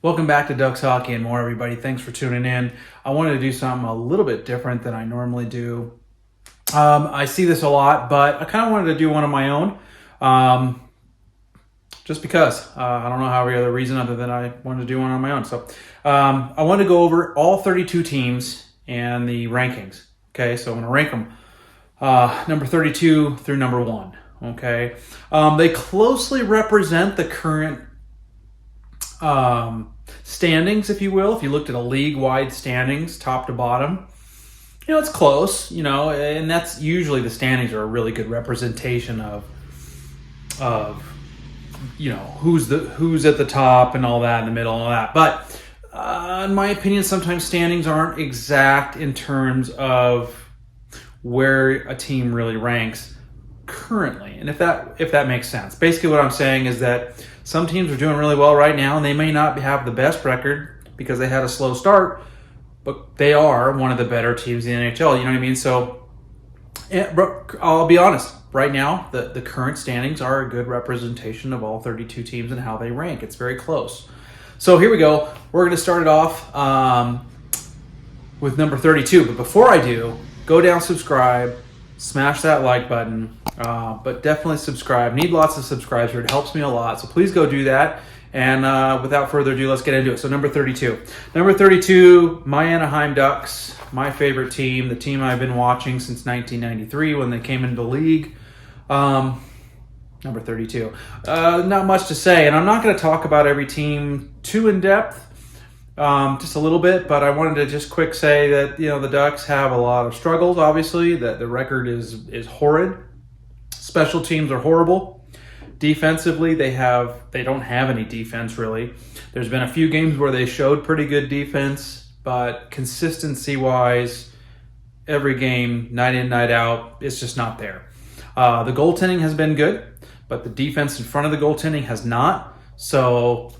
Welcome back to Ducks Hockey and More, everybody. Thanks for tuning in. I wanted to do something a little bit different than I normally do. I see this a lot, but I kind of wanted to do one of my own, just because. I don't know how every other reason other than I wanted to do one on my own. So I wanted to go over all 32 teams and the rankings. Okay, so I'm going to rank them number 32 through number 1. Okay, they closely represent the current standings, if you will. If you looked at a league-wide standings, top to bottom, it's close, and that's usually the standings are a really good representation of who's at the top and all that in the middle and all that. But in my opinion, sometimes standings aren't exact in terms of where a team really ranks currently, and if that makes sense. Basically what I'm saying is that some teams are doing really well right now, and they may not have the best record because they had a slow start, but they are one of the better teams in the NHL. You know what I mean? So I'll be honest. Right now, the current standings are a good representation of all 32 teams and how they rank. It's very close. So here we go. We're going to start it off with number 32. But before I do, go down, subscribe, smash that like button. But definitely subscribe. Need lots of subscribers here. It helps me a lot. So please go do that. And without further ado, let's get into it. So number 32. Number 32, my Anaheim Ducks, my favorite team, the team I've been watching since 1993 when they came into the league. Number 32. Not much to say, and I'm not going to talk about every team too in depth. Just a little bit, but I wanted to just quick say that the Ducks have a lot of struggles. Obviously, that the record is horrid. Special teams are horrible. Defensively, they don't have any defense really. There's been a few games where they showed pretty good defense, but consistency-wise, every game, night in, night out, it's just not there. The goaltending has been good, but the defense in front of the goaltending has not. So,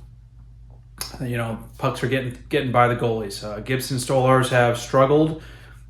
pucks are getting by the goalies. Gibson Stolars have struggled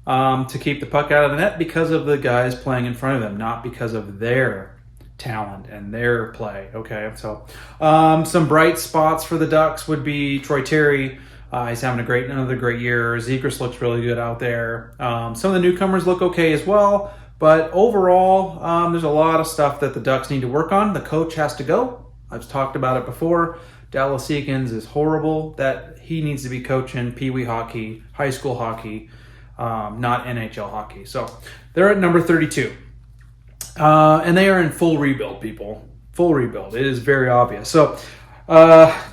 to keep the puck out of the net because of the guys playing in front of them, not because of their talent and their play. Okay, so some bright spots for the Ducks would be Troy Terry. He's having another great year. Zegras looks really good out there. Some of the newcomers look okay as well. But overall, there's a lot of stuff that the Ducks need to work on. The coach has to go. I've talked about it before. Dallas Eakins is horrible. That he needs to be coaching Pee Wee hockey, high school hockey, not NHL hockey. So they're at number 32. And they are in full rebuild, people. Full rebuild. It is very obvious. So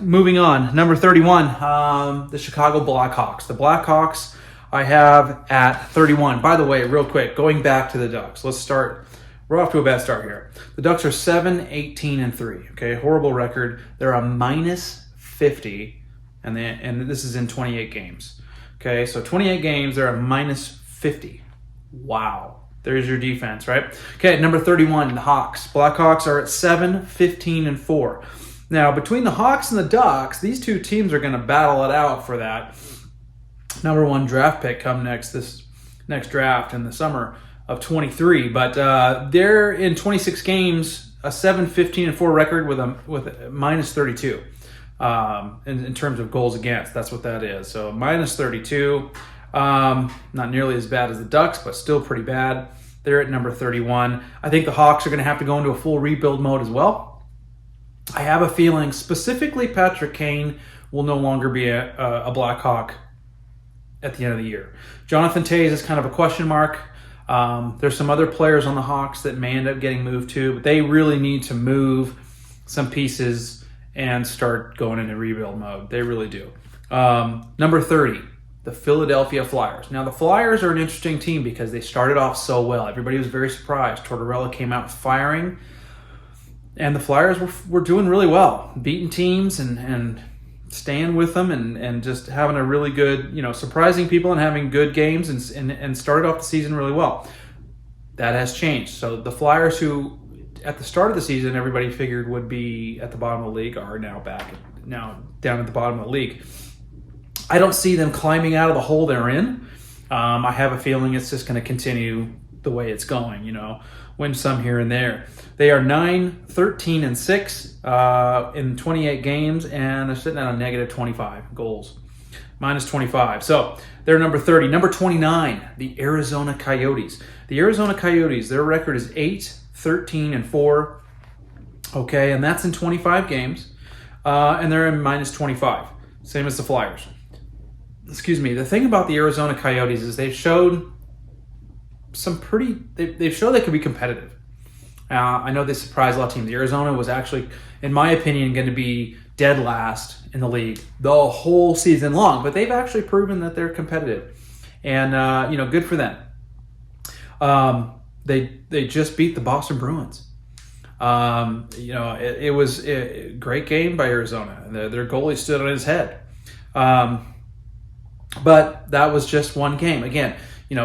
moving on. Number 31, the Chicago Blackhawks. The Blackhawks I have at 31. By the way, real quick, going back to the Ducks. Let's start. We're off to a bad start here. The Ducks are 7-18-3. Okay, horrible record. They're a minus 50, and this is in 28 games. Okay, so 28 games, they're a minus 50. Wow. There's your defense, right? Okay, number 31, the Hawks. Blackhawks are at 7-15-4. Now, between the Hawks and the Ducks, these two teams are going to battle it out for that number 1 draft pick come this next draft in the summer of 23. But they're in 26 games, a 7-15-4 record with a minus 32 in terms of goals against. That's what that is. So minus 32. Not nearly as bad as the Ducks, but still pretty bad. They're at number 31. I think the Hawks are going to have to go into a full rebuild mode as well. I have a feeling specifically Patrick Kane will no longer be a Blackhawk at the end of the year. Jonathan Toews is kind of a question mark. There's some other players on the Hawks that may end up getting moved too, but they really need to move some pieces and start going into rebuild mode. They really do. Number 30, the Philadelphia Flyers. Now, the Flyers are an interesting team because they started off so well. Everybody was very surprised. Tortorella came out firing, and the Flyers were doing really well, beating teams and staying with them and just having a really good, surprising people and having good games and started off the season really well. That has changed. So the Flyers, who at the start of the season everybody figured would be at the bottom of the league, are now down at the bottom of the league. I don't see them climbing out of the hole they're in. I have a feeling it's just going to continue the way it's going, win some here and there. They are 9-13-6 in 28 games, and they're sitting at a negative 25 goals, minus 25. So they're number 30. Number 29, the Arizona Coyotes. The Arizona Coyotes, their record is 8-13-4. Okay, and that's in 25 games, and they're in minus 25, same as the Flyers. Excuse me. The thing about the Arizona Coyotes is they've showed they've showed they could be competitive. I know they surprised a lot of teams. The Arizona was actually, in my opinion, going to be dead last in the league the whole season long, but they've actually proven that they're competitive, and good for them. They just beat the Boston Bruins. It was a great game by Arizona. Their goalie stood on his head. But that was just one game. Again,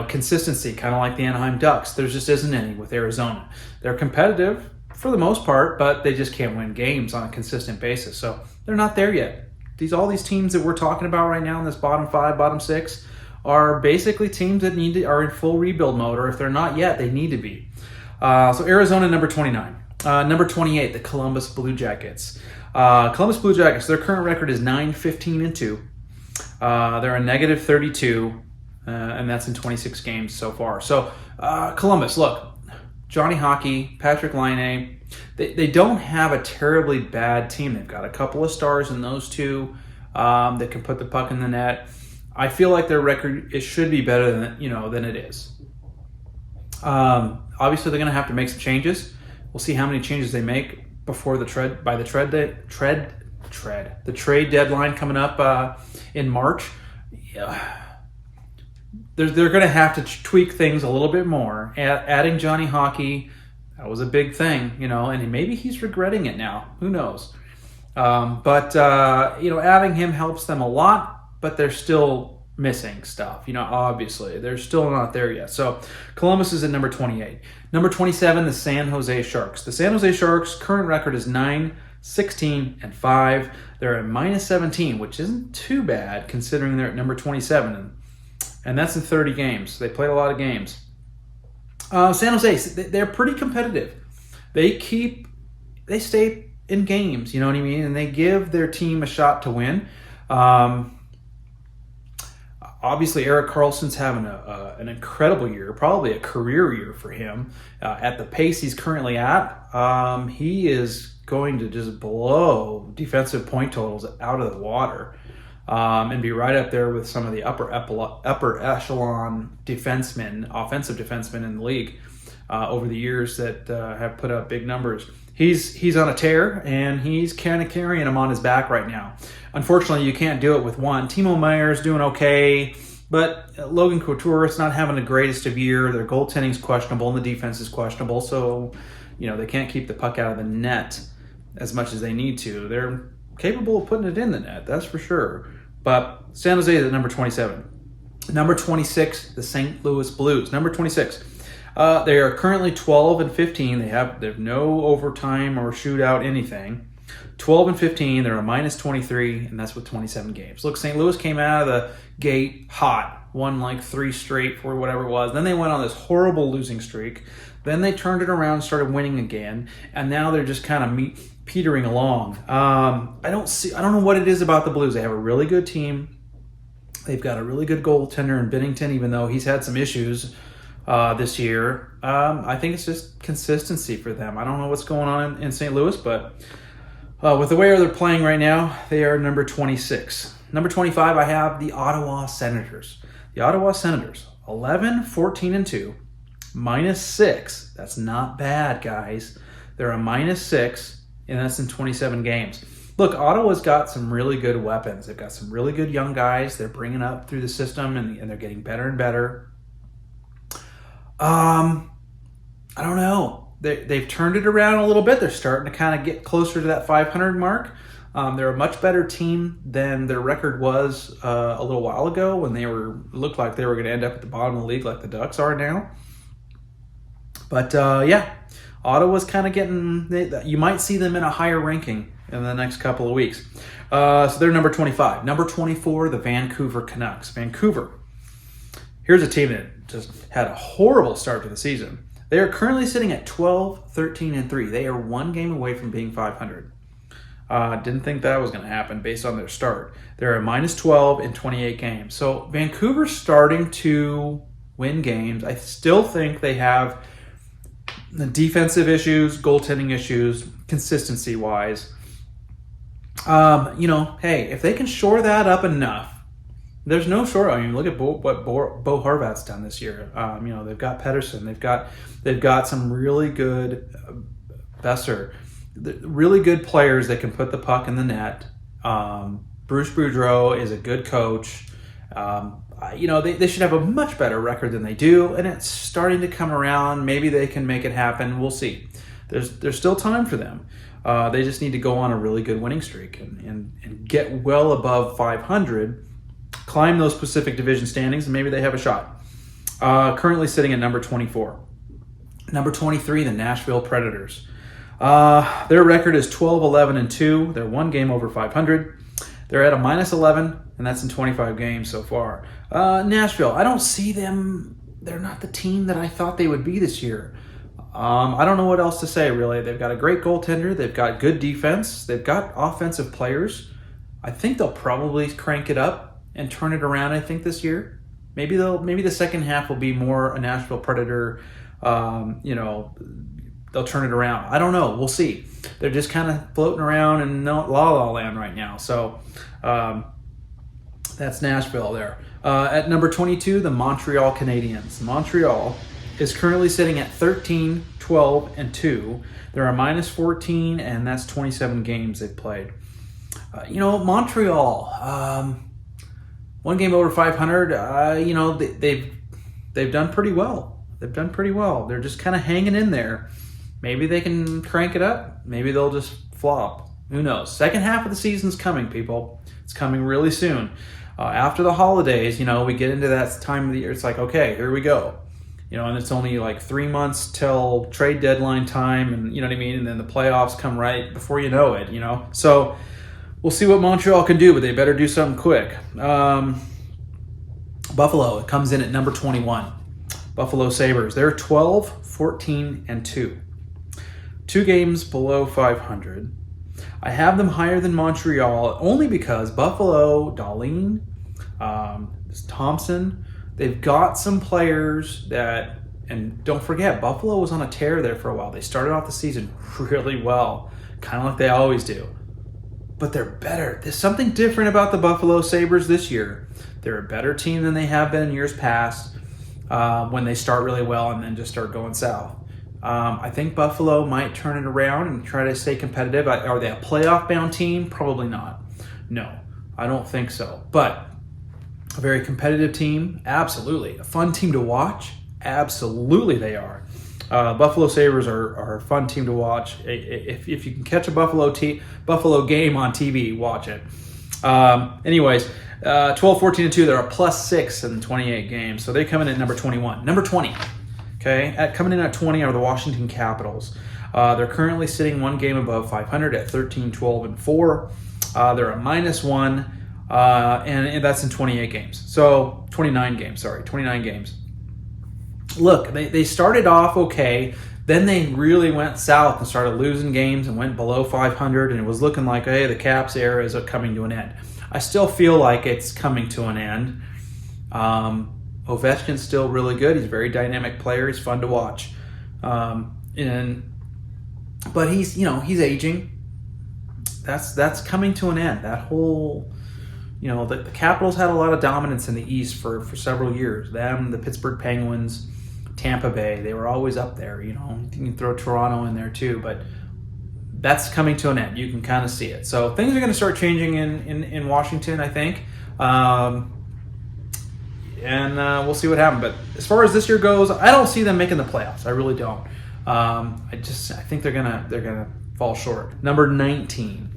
consistency, kind of like the Anaheim Ducks. There just isn't any with Arizona. They're competitive for the most part, but they just can't win games on a consistent basis. So they're not there yet. All these teams that we're talking about right now in this bottom 5, bottom 6 are basically teams that are in full rebuild mode, or if they're not yet, they need to be. So Arizona, number 29. Number 28, the Columbus Blue Jackets. Columbus Blue Jackets, their current record is 9-15-2. They're a negative 32, and that's in 26 games so far. So Columbus, look, Johnny Hockey, Patrick Laine, they don't have a terribly bad team. They've got a couple of stars in those two that can put the puck in the net. I feel like their record, it should be better than it is. Obviously, they're going to have to make some changes. We'll see how many changes they make before the trade deadline coming up in March. They're going to have to tweak things a little bit more. Adding Johnny Hockey, that was a big thing, and maybe he's regretting it now. Who knows? But adding him helps them a lot, but they're still missing stuff. Obviously, they're still not there yet. So Columbus is at number 28. Number 27, the San Jose Sharks. The San Jose Sharks' current record is 9-16-5. They're at minus 17, which isn't too bad considering they're at number 27. And that's in 30 games. They played a lot of games. San Jose, they're pretty competitive. They stay in games, you know what I mean? And they give their team a shot to win. Obviously, Erik Karlsson's having an incredible year, probably a career year for him. At the pace he's currently at, he is going to just blow defensive point totals out of the water and be right up there with some of the upper echelon defensemen, offensive defensemen in the league over the years that have put up big numbers. He's on a tear, and he's kind of carrying him on his back right now. Unfortunately, you can't do it with one. Timo Meier's doing okay, but Logan Couture's not having the greatest of year. Their goaltending's questionable, and the defense is questionable, so they can't keep the puck out of the net as much as they need to. They're capable of putting it in the net, that's for sure. But San Jose is at number 27. Number 26, the St. Louis Blues. Number 26. They are currently 12-15. They have no overtime or shootout anything. 12-15. They're a minus 23, and that's with 27 games. Look, St. Louis came out of the gate hot, won like 3 straight for whatever it was. Then they went on this horrible losing streak. Then they turned it around, started winning again, and now they're just kind of petering along. I don't know what it is about the Blues. They have a really good team. They've got a really good goaltender in Binnington, even though he's had some issues this year. I think it's just consistency for them. I don't know what's going on in St. Louis, but with the way they're playing right now, they are number 26. Number 25, I have the Ottawa Senators. The Ottawa Senators, 11-14-2, minus 6. That's not bad, guys. They're a minus 6, and that's in 27 games. Look, Ottawa's got some really good weapons. They've got some really good young guys. They're bringing up through the system, and they're getting better and better. I don't know. They've turned it around a little bit. They're starting to kind of get closer to that 500 mark. They're a much better team than their record was a little while ago when looked like they were going to end up at the bottom of the league like the Ducks are now. But Ottawa's kind of getting. You might see them in a higher ranking in the next couple of weeks. So they're number 25. Number 24, the Vancouver Canucks. Vancouver. Here's a team that just had a horrible start to the season. They are currently sitting at 12, 13, and 3. They are one game away from being 500. Didn't think that was going to happen based on their start. They're at minus 12 in 28 games. So Vancouver's starting to win games. I still think they have the defensive issues, goaltending issues, consistency-wise. Hey, if they can shore that up enough, there's no short. I mean, look at what Bo Horvat's done this year. They've got Pettersson. They've got some really good Besser. Really good players that can put the puck in the net. Bruce Boudreau is a good coach. They should have a much better record than they do, and it's starting to come around. Maybe they can make it happen. We'll see. There's still time for them. They just need to go on a really good winning streak and get well above 500, climb those Pacific Division standings, and maybe they have a shot. Currently sitting at number 24. Number 23, the Nashville Predators. Their record is 12, 11, and 2. They're one game over 500. They're at a minus 11, and that's in 25 games so far. Nashville, I don't see them. They're not the team that I thought they would be this year. I don't know what else to say, really. They've got a great goaltender. They've got good defense. They've got offensive players. I think they'll probably crank it up and turn it around, I think, this year. Maybe the second half will be more a Nashville Predator, they'll turn it around. I don't know. We'll see. They're just kind of floating around in la-la land right now. So that's Nashville there. At number 22, the Montreal Canadiens. Montreal is currently sitting at 13, 12, and 2. They're a minus 14, and that's 27 games they've played. Montreal, one game over 500. They've done pretty well. They're just kind of hanging in there. Maybe they can crank it up. Maybe they'll just flop. Who knows? Second half of the season's coming, people. It's coming really soon. After the holidays, we get into that time of the year. It's like, okay, here we go. And it's only like 3 months till trade deadline time, and you know what I mean? And then the playoffs come right before you know it, So we'll see what Montreal can do, but they better do something quick. Buffalo, it comes in at number 21. Buffalo Sabres, they're 12, 14, and 2. 2 games below 500. I have them higher than Montreal only because Buffalo, Dahlin, Thompson, they've got some players that, and don't forget, Buffalo was on a tear there for a while. They started off the season really well, kind of like they always do. But they're better. There's something different about the Buffalo Sabres this year. They're a better team than they have been in years past when they start really well and then just start going south. I think Buffalo might turn it around and try to stay competitive. Are they a playoff-bound team? Probably not. No, I don't think so. But a very competitive team? Absolutely. A fun team to watch? Absolutely they are. Buffalo Sabres are a fun team to watch. If you can catch a Buffalo game on TV, watch it. Anyways, 12, 14, and 2, they're a plus 6 in 28 games. So they come in at number 21. Number 20. Okay, coming in at 20 are the Washington Capitals. They're currently sitting one game above 500 at 13, 12, and 4. They're a minus 1, and that's in 28 games. So 29 games. Look, they started off okay. Then they really went south and started losing games and went below 500, and it was looking like, hey, the Caps era is coming to an end. I still feel like it's coming to an end. Ovechkin's still really good. He's a very dynamic player. He's fun to watch. But he's aging. That's coming to an end. That whole, the Capitals had a lot of dominance in the East for several years. Them, the Pittsburgh Penguins, Tampa Bay, they were always up there. You can throw Toronto in there too, but that's coming to an end. You can kind of see it. So things are going to start changing in Washington, I think. And we'll see what happens. But as far as this year goes, I don't see them making the playoffs. I really don't. I think they're gonna fall short. Number 19,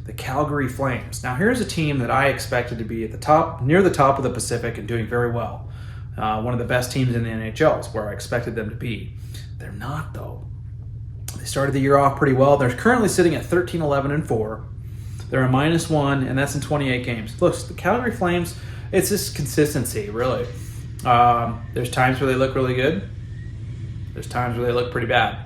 the Calgary Flames. Now here's a team that I expected to be at the top, near the top of the Pacific, and doing very well. One of the best teams in the NHL is where I expected them to be. They're not, though. They started the year off pretty well. They're currently sitting at 13, 11, and 4. They're a -1, and that's in 28 games. Look, the Calgary Flames, it's just consistency, really. There's times where they look really good. There's times where they look pretty bad.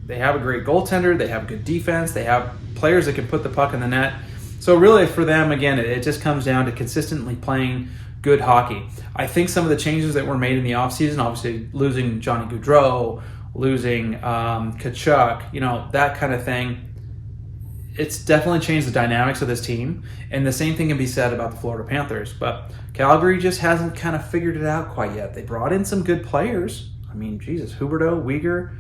They have a great goaltender. They have good defense. They have players that can put the puck in the net. So really for them, again, it just comes down to consistently playing good hockey. I think some of the changes that were made in the offseason, obviously losing Johnny Gaudreau, losing Kachuk, that kind of thing, it's definitely changed the dynamics of this team. And the same thing can be said about the Florida Panthers. But Calgary just hasn't kind of figured it out quite yet. They brought in some good players. I mean, Jesus, Huberdeau, Weegar,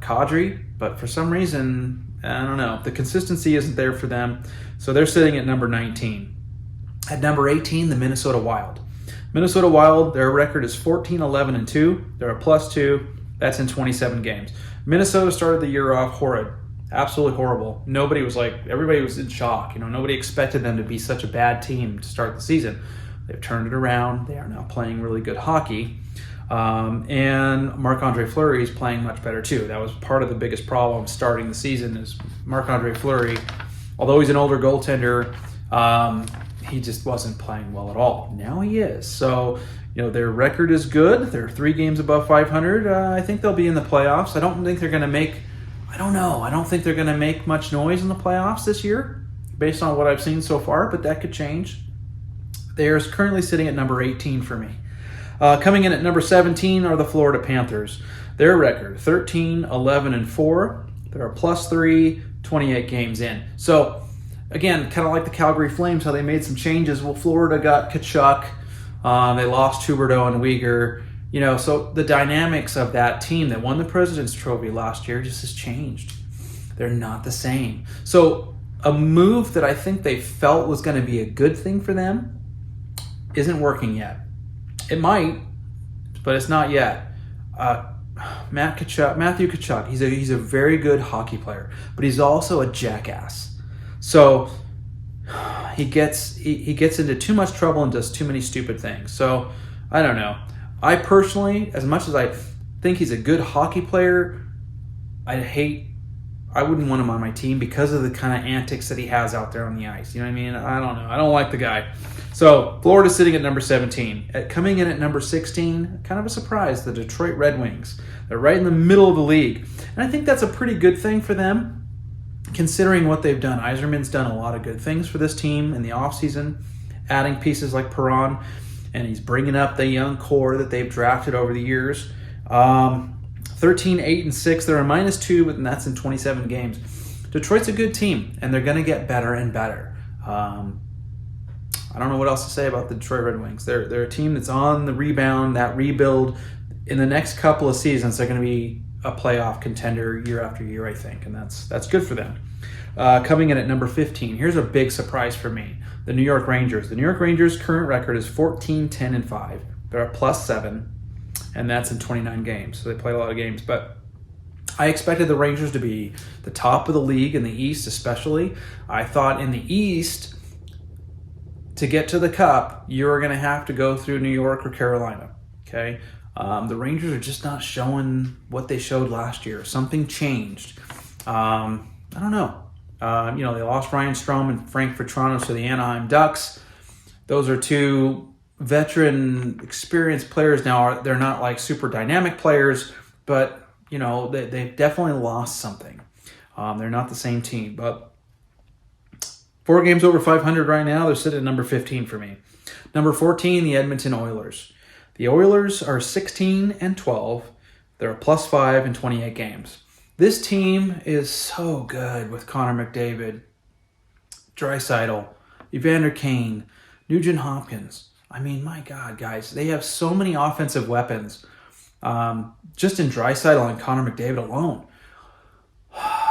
Kadri, but for some reason, I don't know, the consistency isn't there for them. So they're sitting at number 19. At number 18, the Minnesota Wild. Minnesota Wild, their record is 14-11-2. They're a +2. That's in 27 games. Minnesota started the year off horrid. Absolutely horrible. Everybody was in shock. Nobody expected them to be such a bad team to start the season. They've turned it around. They are now playing really good hockey. And Marc-Andre Fleury is playing much better too. That was part of the biggest problem starting the season is Marc-Andre Fleury, although he's an older goaltender, he just wasn't playing well at all. Now he is. So, their record is good. They're 3 games above 500. I think they'll be in the playoffs. I don't think they're going to make much noise in the playoffs this year based on what I've seen so far, but that could change. They're currently sitting at number 18 for me. Coming in at number 17 are the Florida Panthers. Their record, 13-11-4. They're a +3, 28 games in. So, again, kind of like the Calgary Flames, how they made some changes. Well, Florida got Kachuk. They lost Huberdeau and Weegar. So the dynamics of that team that won the President's Trophy last year just has changed. They're not the same. So a move that I think they felt was going to be a good thing for them isn't working yet. It might, but it's not yet. Matthew Kachuk, he's a very good hockey player, but he's also a jackass. So he gets into too much trouble and does too many stupid things. So I don't know. I personally, as much as I think he's a good hockey player, I wouldn't want him on my team because of the kind of antics that he has out there on the ice. You know what I mean? I don't know. I don't like the guy. So Florida's sitting at number 17. Coming in at number 16, kind of a surprise, the Detroit Red Wings. They're right in the middle of the league. And I think that's a pretty good thing for them, considering what they've done. Yzerman's done a lot of good things for this team in the offseason, adding pieces like Perron, and he's bringing up the young core that they've drafted over the years. 13-8-6. They're a -2, but that's in 27 games. Detroit's a good team, and they're going to get better and better. I don't know what else to say about the Detroit Red Wings. They're a team that's on the rebound, that rebuild. In the next couple of seasons, they're going to be a playoff contender year after year, I think, and that's good for them. Coming in at number 15, here's a big surprise for me. The New York Rangers. The New York Rangers' current record is 14-10-5. They're a +7, and that's in 29 games. So they played a lot of games. But I expected the Rangers to be the top of the league in the East especially. I thought in the East, to get to the Cup, you're going to have to go through New York or Carolina. Okay? The Rangers are just not showing what they showed last year. Something changed. I don't know. They lost Ryan Strome and Frank Vatrano to the Anaheim Ducks. Those are two veteran, experienced players now. They're not like super dynamic players, but, they've definitely lost something. They're not the same team. But 4 games over 500 right now. They're sitting at number 15 for me. Number 14, the Edmonton Oilers. The Oilers are 16-12. They're a +5 in 28 games. This team is so good with Connor McDavid, Draisaitl, Evander Kane, Nugent Hopkins. I mean, my God, guys, they have so many offensive weapons. Just in Draisaitl and Connor McDavid alone.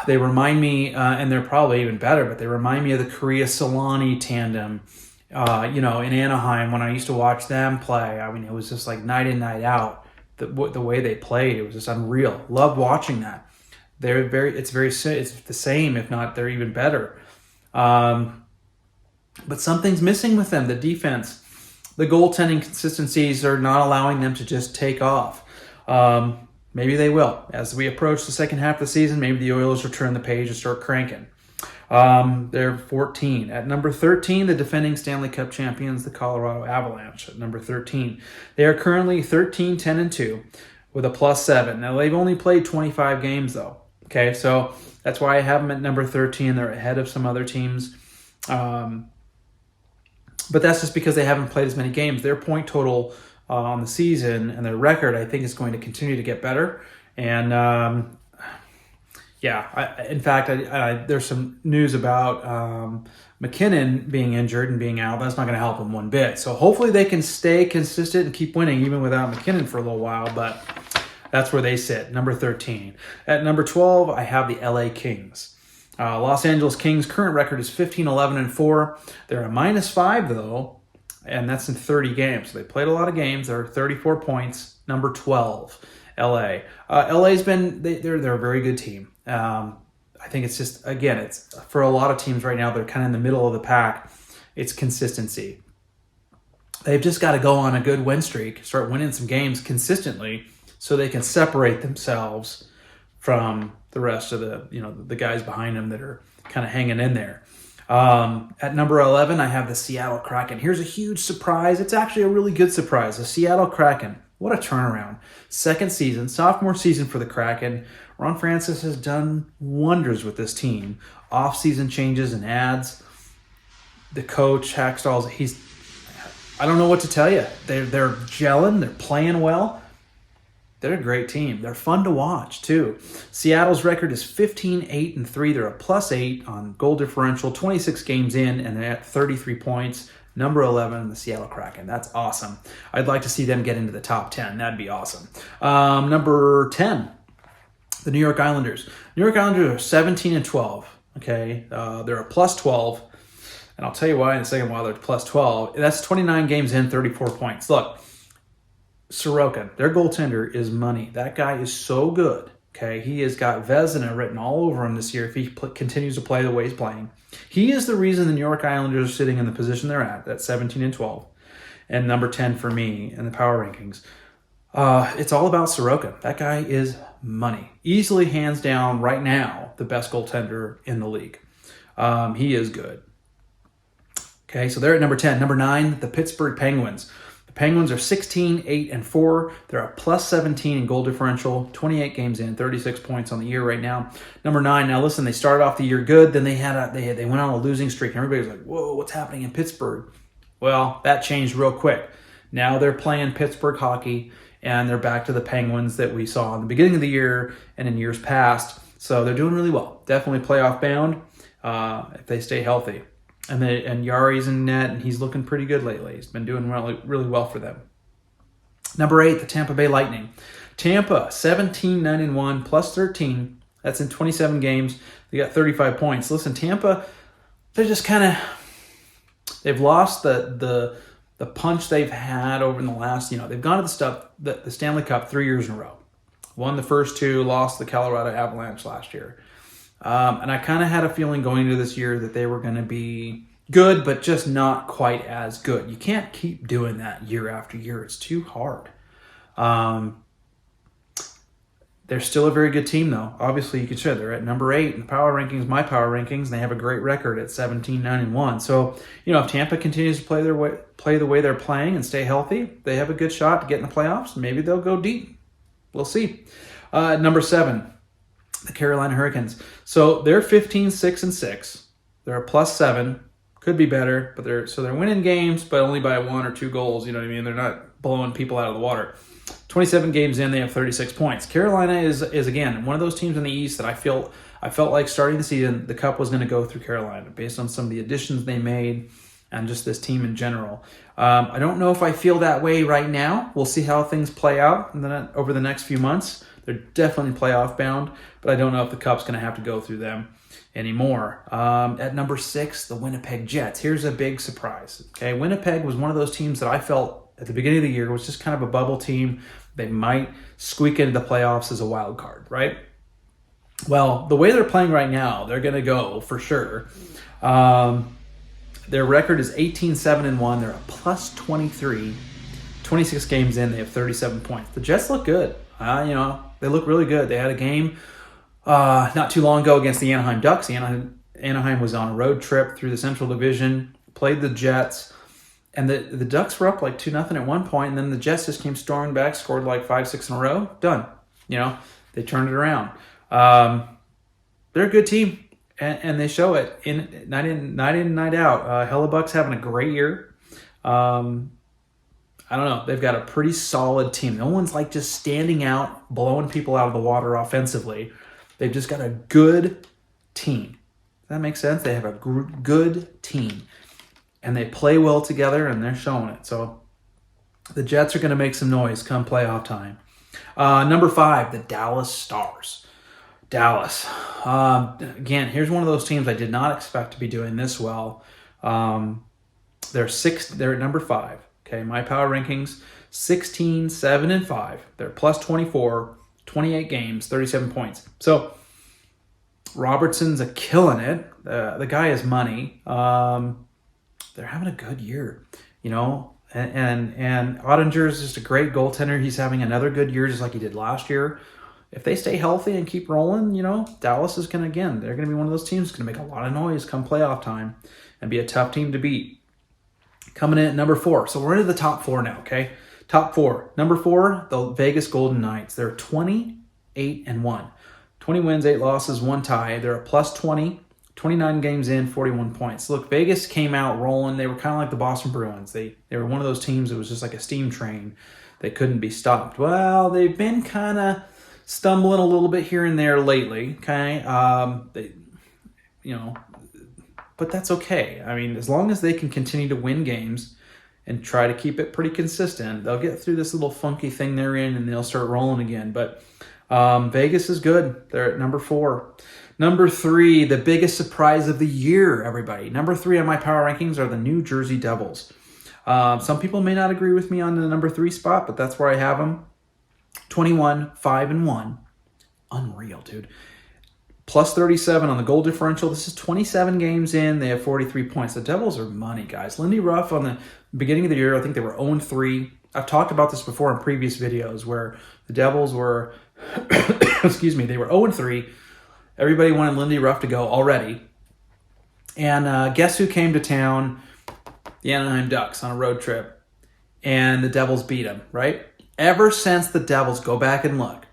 They remind me, and they're probably even better, but they remind me of the Korea-Solani tandem. In Anaheim when I used to watch them play. I mean, it was just like night in, night out. The way they played, it was just unreal. Loved watching that. It's the same, if not they're even better. But something's missing with them. The defense, the goaltending consistencies are not allowing them to just take off. Maybe they will. As we approach the second half of the season, maybe the Oilers will turn the page and start cranking. They're 14. At number 13, the defending Stanley Cup champions, the Colorado Avalanche, at number 13. They are currently 13, 10, and 2 with a +7. Now, they've only played 25 games, though. Okay, so that's why I have them at number 13. They're ahead of some other teams. But that's just because they haven't played as many games. Their point total on the season and their record, I think, is going to continue to get better. And in fact, there's some news about McKinnon being injured and being out. That's not going to help them one bit. So hopefully they can stay consistent and keep winning even without McKinnon for a little while. But that's where they sit, number 13. At number 12, I have the LA Kings. Los Angeles Kings' current record is 15, 11, and 4. They're a -5, though, and that's in 30 games. So they played a lot of games. They're 34 points, number 12, LA. LA's they're a very good team. I think it's just, again, it's for a lot of teams right now, they're kind of in the middle of the pack. It's consistency. They've just got to go on a good win streak, start winning some games consistently so they can separate themselves from the rest of the guys behind them that are kind of hanging in there. At number 11, I have the Seattle Kraken. Here's a huge surprise. It's actually a really good surprise. The Seattle Kraken. What a turnaround. Second season, sophomore season for the Kraken. Ron Francis has done wonders with this team. Off-season changes and adds. The coach, Hackstall's, I don't know what to tell you. They're gelling. They're playing well. They're a great team. They're fun to watch, too. Seattle's record is 15, 8, and 3. They're a +8 on goal differential, 26 games in, and they're at 33 points. Number 11, the Seattle Kraken. That's awesome. I'd like to see them get into the top 10. That'd be awesome. Number 10, the New York Islanders. New York Islanders are 17 and 12. Okay, they're a +12. And I'll tell you why in a second why they're +12. That's 29 games in, 34 points. Look, Sorokin, their goaltender, is money. That guy is so good. Okay, he has got Vezina written all over him this year if he continues to play the way he's playing. He is the reason the New York Islanders are sitting in the position they're at 17 and 12, and number 10 for me in the power rankings. It's all about Sorokin. That guy is money. Easily, hands down, right now, the best goaltender in the league. He is good. Okay, so they're at number 10. Number 9, the Pittsburgh Penguins. Penguins are 16, 8, and 4. They're a +17 in goal differential, 28 games in, 36 points on the year right now. Number 9. Now listen, they started off the year good, then they went on a losing streak, and everybody was like, "Whoa, what's happening in Pittsburgh?" Well, that changed real quick. Now they're playing Pittsburgh hockey, and they're back to the Penguins that we saw in the beginning of the year and in years past. So they're doing really well. Definitely playoff bound if they stay healthy. And Yari's in net, and he's looking pretty good lately. He's been doing really well for them. Number 8, the Tampa Bay Lightning. Tampa, 17, 9, and 1, +13. That's in 27 games. They got 35 points. Listen, Tampa, they're just they've lost the punch they've had over in the last, they've gone to the Stanley Cup 3 years in a row. Won the first 2, lost the Colorado Avalanche last year. And I kind of had a feeling going into this year that they were going to be good, but just not quite as good. You can't keep doing that year after year. It's too hard. They're still a very good team, though. Obviously, you could say they're at number 8 in the power rankings, my power rankings, and they have a great record at 17, 9, and 1. So, if Tampa continues to play the way they're playing and stay healthy, they have a good shot to get in the playoffs. Maybe they'll go deep. We'll see. Number 7. The Carolina Hurricanes. So they're 15, 6, and 6. They're a +7. Could be better, but they're winning games, but only by 1 or 2 goals. You know what I mean? They're not blowing people out of the water. 27 games in, they have 36 points. Carolina is again one of those teams in the East that I felt like starting the season, the Cup was going to go through Carolina based on some of the additions they made and just this team in general. I don't know if I feel that way right now. We'll see how things play out over the next few months. They're definitely playoff bound, but I don't know if the Cup's going to have to go through them anymore. At number 6, the Winnipeg Jets. Here's a big surprise. Okay, Winnipeg was one of those teams that I felt at the beginning of the year was just kind of a bubble team. They might squeak into the playoffs as a wild card, right? Well, the way they're playing right now, they're going to go for sure. Their record is 18, 7, and 1. They're a +23. 26 games in, they have 37 points. The Jets look good. They look really good. They had a game not too long ago against the Anaheim Ducks. The Anaheim was on a road trip through the Central Division, played the Jets, and the Ducks were up like 2-0 at one point, and then the Jets just came storming back, scored like 5-6 in a row. Done. They turned it around. They're a good team, and they show it night in, night out. Hellebuck's having a great year. I don't know. They've got a pretty solid team. No one's like just standing out, blowing people out of the water offensively. They've just got a good team. Does that make sense? They have a good team. And they play well together, and they're showing it. So the Jets are going to make some noise come playoff time. Number 5, the Dallas Stars. Dallas. Again, here's one of those teams I did not expect to be doing this well. They're at number 5. Okay, my power rankings, 16, 7, and 5. They're plus 24, 28 games, 37 points. So Robertson's killing it. The guy is money. They're having a good year, and Ottinger's just a great goaltender. He's having another good year just like he did last year. If they stay healthy and keep rolling, Dallas is they're going to be one of those teams that's going to make a lot of noise come playoff time and be a tough team to beat. Coming in at number 4. So we're into the top 4 now, okay? Top 4. Number 4, the Vegas Golden Knights. They're 28-1. 20 wins, 8 losses, 1 tie. They're a plus 20. 29 games in, 41 points. Look, Vegas came out rolling. They were kind of like the Boston Bruins. They were one of those teams that was just like a steam train. They couldn't be stopped. Well, they've been kind of stumbling a little bit here and there lately, okay? But that's okay. I mean, as long as they can continue to win games and try to keep it pretty consistent, they'll get through this little funky thing they're in and they'll start rolling again. But Vegas is good. They're at number 4. Number 3, the biggest surprise of the year, everybody. Number 3 on my power rankings are the New Jersey Devils. Some people may not agree with me on the number 3 spot, but that's where I have them. 21, 5, and 1. Unreal, dude. Plus 37 on the goal differential. This is 27 games in. They have 43 points. The Devils are money, guys. Lindy Ruff on the beginning of the year, I think they were 0-3. I've talked about this before in previous videos where the Devils were, they were 0-3. Everybody wanted Lindy Ruff to go already. And guess who came to town? The Anaheim Ducks on a road trip. And the Devils beat them, right? Ever since the Devils, go back and look,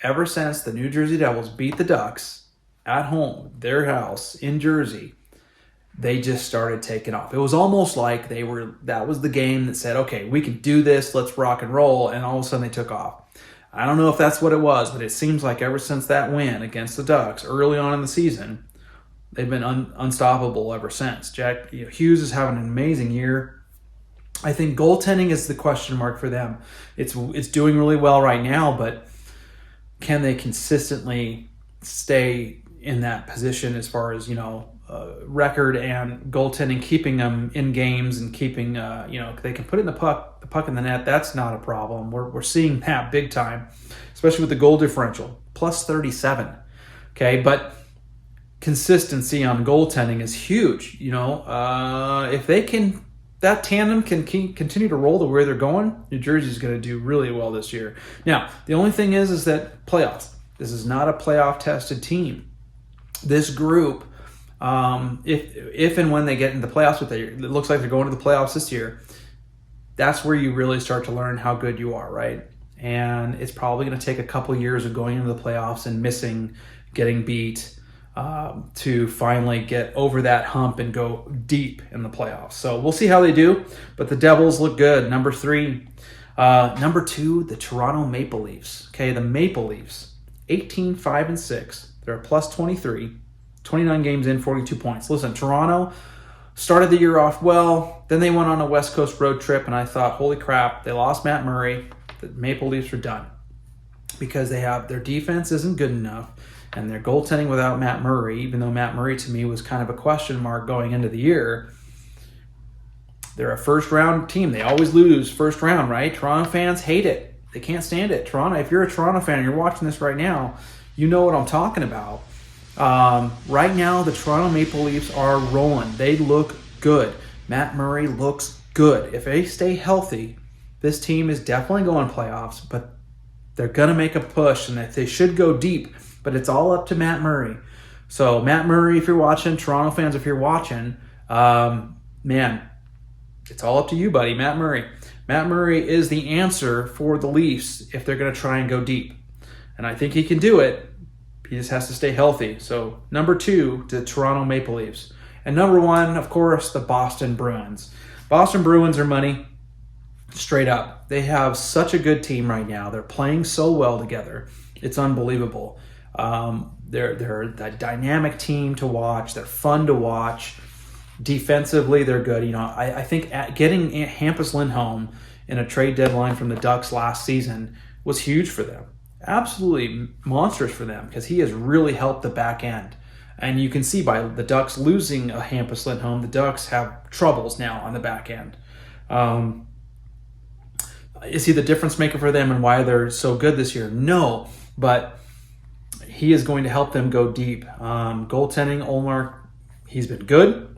ever since the New Jersey Devils beat the Ducks at home, their house in Jersey, they just started taking off. It was almost like that was the game that said, okay, we can do this, let's rock and roll, and all of a sudden they took off. I don't know if that's what it was, but it seems like ever since that win against the Ducks early on in the season, they've been unstoppable ever since. Jack Hughes is having an amazing year. I think goaltending is the question mark for them. It's doing really well right now, but can they consistently stay in that position as far as record and goaltending, keeping them in games and keeping they can put in the puck in the net. That's not a problem. We're seeing that big time, especially with the goal differential plus 37. Okay, but consistency on goaltending is huge. If they can. That tandem can continue to roll the way they're going, New Jersey's going to do really well this year. Now, the only thing is that playoffs. This is not a playoff-tested team. This group, if and when they get into the playoffs, it looks like they're going to the playoffs this year, that's where you really start to learn how good you are, right? And it's probably going to take a couple years of going into the playoffs and missing, getting beat, to finally get over that hump and go deep in the playoffs. So we'll see how they do, but the Devils look good. Number 3. Number 2, the Toronto Maple Leafs. Okay, the Maple Leafs, 18, 5, and 6. They're a plus 23, 29 games in, 42 points. Listen, Toronto started the year off well, then they went on a West Coast road trip, and I thought, holy crap, they lost Matt Murray. The Maple Leafs are done because their defense isn't good enough. And they're goaltending without Matt Murray, even though Matt Murray to me was kind of a question mark going into the year. They're a first-round team. They always lose first round, right? Toronto fans hate it. They can't stand it. Toronto, if you're a Toronto fan and you're watching this right now, you know what I'm talking about. Right now, the Toronto Maple Leafs are rolling. They look good. Matt Murray looks good. If they stay healthy, this team is definitely going playoffs, but they're going to make a push, and they should go deep. But it's all up to Matt Murray. So Matt Murray, if you're watching, Toronto fans, if you're watching, man, it's all up to you, buddy. Matt Murray. Matt Murray is the answer for the Leafs if they're going to try and go deep. And I think he can do it. He just has to stay healthy. So number 2, the Toronto Maple Leafs. And number 1, of course, the Boston Bruins. Boston Bruins are money. Straight up. They have such a good team right now. They're playing so well together. It's unbelievable. They're a dynamic team to watch. They're fun to watch. Defensively, they're good. I think getting Hampus Lindholm in a trade deadline from the Ducks last season was huge for them. Absolutely monstrous for them because he has really helped the back end. And you can see by the Ducks losing a Hampus Lindholm, the Ducks have troubles now on the back end. Is he the difference maker for them and why they're so good this year? No, but he is going to help them go deep. Goaltending, Olmark, he's been good.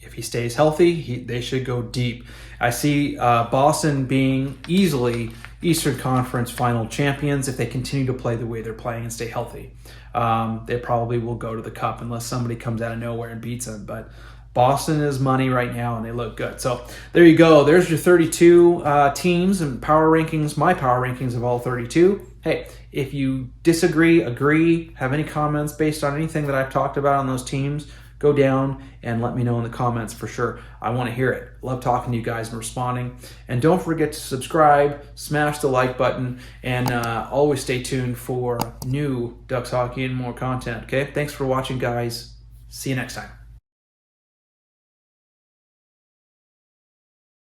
If he stays healthy, they should go deep. I see Boston being easily Eastern Conference final champions if they continue to play the way they're playing and stay healthy. They probably will go to the Cup unless somebody comes out of nowhere and beats them. But Boston is money right now, and they look good. So there you go. There's your 32 teams and power rankings, my power rankings of all 32. Hey, if you disagree, agree, have any comments based on anything that I've talked about on those teams, go down and let me know in the comments for sure. I want to hear it. Love talking to you guys and responding. And don't forget to subscribe, smash the like button, and always stay tuned for new Ducks hockey and more content. Okay? Thanks for watching, guys. See you next time.